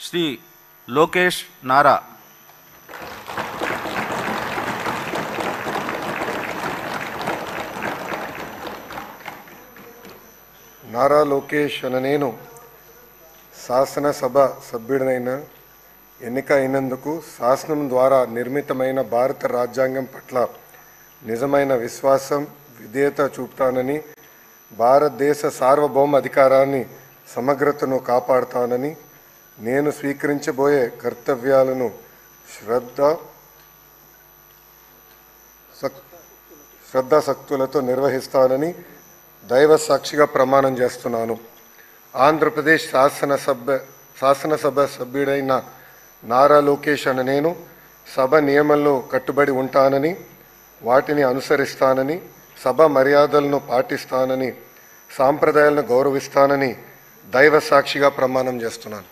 శ్రీ లోకేష్ నారా. నారా లోకేష్ అనే నేను శాసనసభ సభ్యుడినైన ఎన్నిక అయినందుకు శాసనం ద్వారా నిర్మితమైన భారత రాజ్యాంగం పట్ల నిజమైన విశ్వాసం విధేయత చూపుతానని, భారతదేశ సార్వభౌమ అధికారాన్ని సమగ్రతను కాపాడుతానని, నేను స్వీకరించబోయే కర్తవ్యాలను శ్రద్ధాశక్తులతో నిర్వహిస్తానని దైవ సాక్షిగా ప్రమాణం చేస్తున్నాను. ఆంధ్రప్రదేశ్ శాసనసభ సభ్యుడైన నారా లోకేష్ అనే నేను సభ నియమాలను కట్టుబడి ఉంటానని, వాటిని అనుసరిస్తానని, సభ మర్యాదలను పాటిస్తానని, సాంప్రదాయాలను గౌరవిస్తానని దైవ సాక్షిగా ప్రమాణం చేస్తున్నాను.